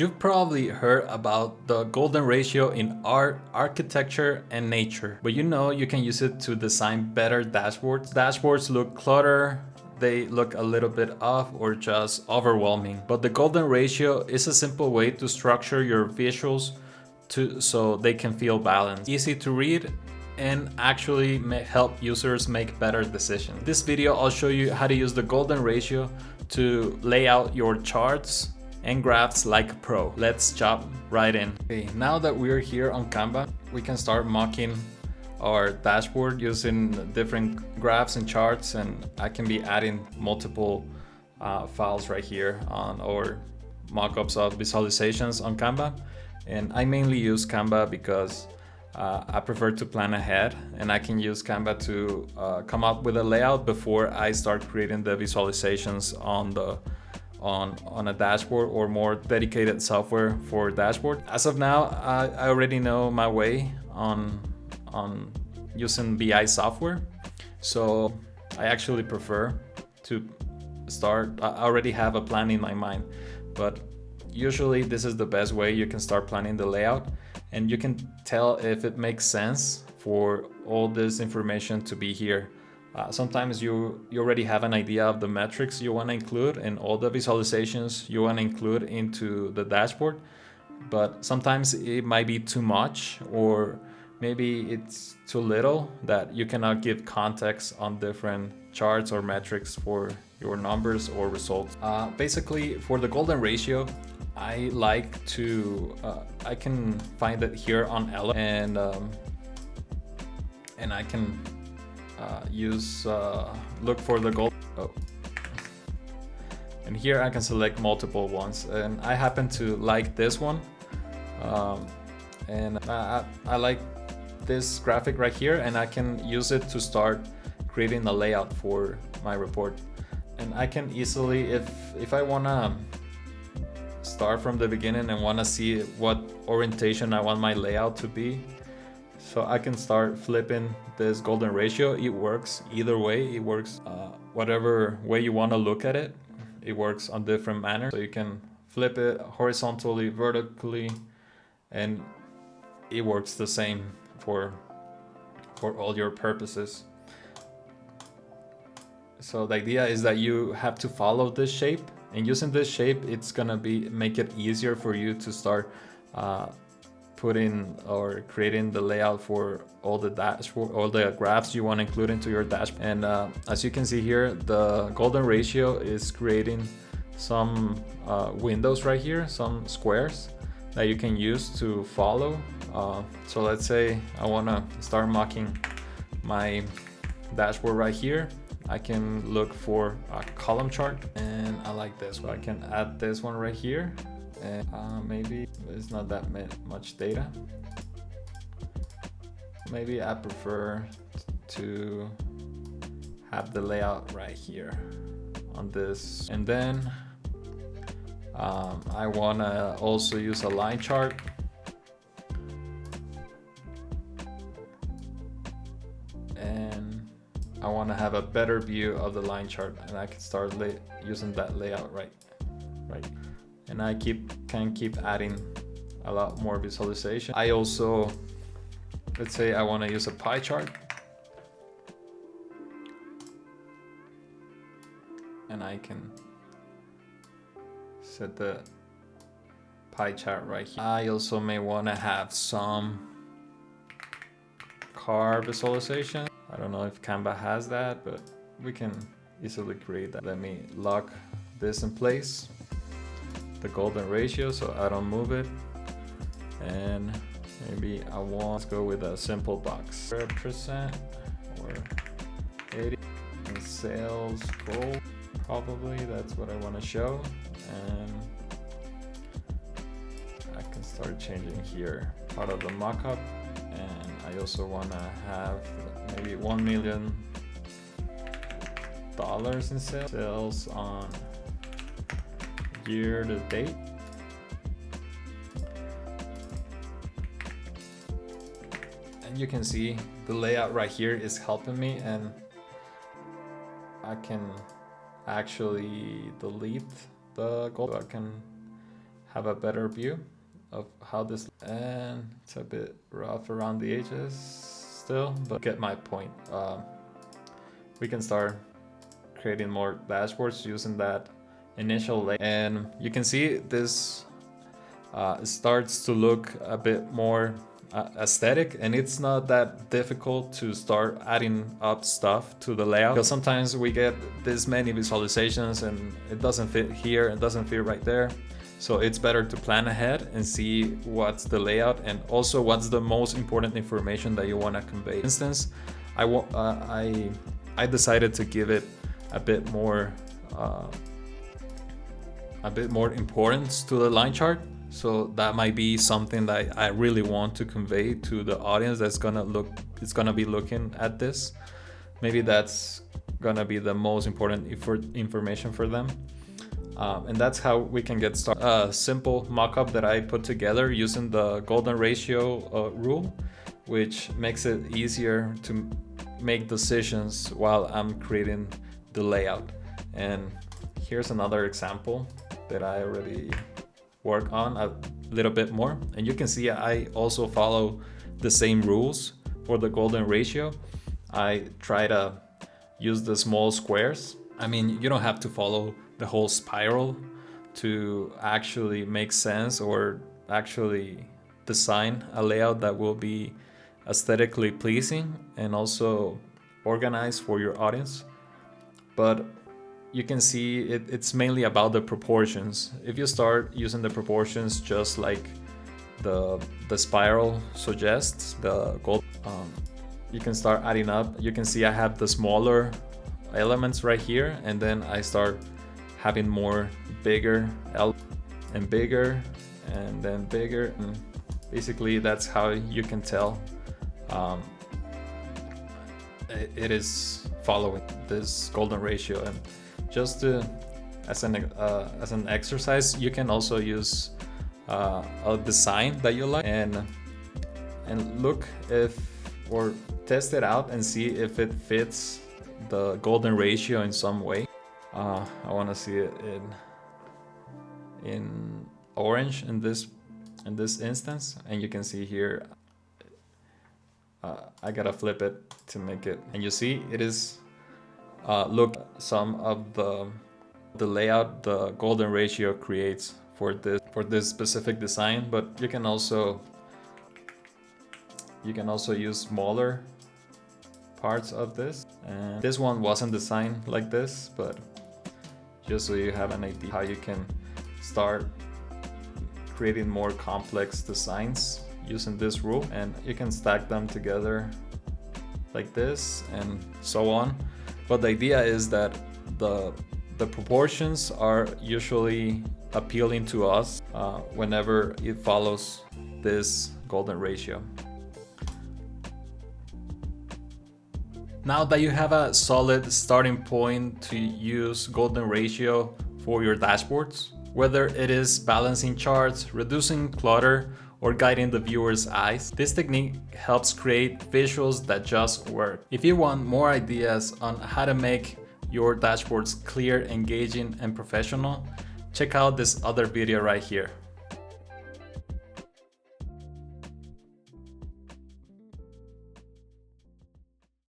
You've probably heard about the golden ratio in art, architecture, and nature, but you know you can use it to design better dashboards. Dashboards look cluttered, they look a little bit off or just overwhelming. But the golden ratio is a simple way to structure your visuals so they can feel balanced, easy to read, and actually help users make better decisions. In this video, I'll show you how to use the golden ratio to lay out your charts and graphs like a pro. Let's jump right in. Okay, now that we're here on Canva, we can start mocking our dashboard using different graphs and charts, and I can be adding multiple files right here on our mockups of visualizations on Canva. And I mainly use Canva because I prefer to plan ahead, and I can use Canva to come up with a layout before I start creating the visualizations on a dashboard or more dedicated software for dashboard. As of now, I already know my way on using BI software, so I actually prefer to start. I already have a plan in my mind, but usually this is the best way you can start planning the layout, and you can tell if it makes sense for all this information to be here. Sometimes you already have an idea of the metrics you want to include and all the visualizations you want to include into the dashboard, but sometimes it might be too much, or maybe it's too little that you cannot give context on different charts or metrics for your numbers or results. Basically, for the golden ratio, I like to I can find it here on Ella, and I can look for the gold. Oh. And here I can select multiple ones, and I happen to like this one, and I like this graphic right here, and I can use it to start creating a layout for my report. And I can easily, if I wanna start from the beginning and wanna see what orientation I want my layout to be, so I can start flipping this golden ratio. It works either way. It works whatever way you want to look at it. It works on different manners. So you can flip it horizontally, vertically, and it works the same for all your purposes. So the idea is that you have to follow this shape, and using this shape, it's gonna make it easier for you to start putting or creating the layout for all the dashboard, all the graphs you want to include into your dashboard. And as you can see here, the golden ratio is creating some windows right here, some squares that you can use to follow. So let's say I want to start mocking my dashboard right here. I can look for a column chart, and I like this one. I can add this one right here. And maybe it's not that much data. Maybe I prefer to have the layout right here on this. And then I want to also use a line chart. And I want to have a better view of the line chart, and I can start using that layout right. And I can keep adding a lot more visualization. I also, let's say I want to use a pie chart, and I can set the pie chart right here. I also may want to have some car visualization. I don't know if Canva has that, but we can easily create that. Let me lock this in place, the golden ratio, so I don't move it. And maybe I want to go with a simple box. 0% or 80 and sales goal. Probably that's what I want to show. And I can start changing here part of the mockup. And I also want to have maybe $1 million in sales on year to date. And you can see the layout right here is helping me, and I can actually delete the goal. So I can have a better view of how this, and it's a bit rough around the edges still, but get my point. We can start creating more dashboards using that initial layout, and you can see this starts to look a bit more aesthetic, and it's not that difficult to start adding up stuff to the layout, because sometimes we get this many visualizations and it doesn't fit here, it doesn't fit right there. So it's better to plan ahead and see what's the layout and also what's the most important information that you want to convey. For instance, I decided to give it a bit more importance to the line chart. So that might be something that I really want to convey to the audience that's gonna be looking at this. Maybe that's gonna be the most important information for them. And that's how we can get started. A simple mock-up that I put together using the golden ratio rule, which makes it easier to make decisions while I'm creating the layout. And here's another example that I already work on a little bit more, and you can see I also follow the same rules for the golden ratio. I try to use the small squares. I mean, you don't have to follow the whole spiral to actually make sense or actually design a layout that will be aesthetically pleasing and also organized for your audience. But you can see it's mainly about the proportions. If you start using the proportions just like the spiral suggests, the gold, you can start adding up. You can see I have the smaller elements right here, and then I start having more bigger and bigger and then bigger, and basically that's how you can tell it is following this golden ratio. And just as an exercise, you can also use a design that you like and look or test it out and see if it fits the golden ratio in some way. I want to see it in orange in this instance, and you can see here I gotta flip it to make it, and you see it is look some of the layout the golden ratio creates for this specific design. But you can also use smaller parts of this, and this one wasn't designed like this, but just so you have an idea how you can start creating more complex designs using this rule, and you can stack them together like this and so on. But the idea is that the proportions are usually appealing to us whenever it follows this golden ratio. Now that you have a solid starting point to use golden ratio for your dashboards, whether it is balancing charts, reducing clutter, or guiding the viewer's eyes, this technique helps create visuals that just work. If you want more ideas on how to make your dashboards clear, engaging, and professional, check out this other video right here.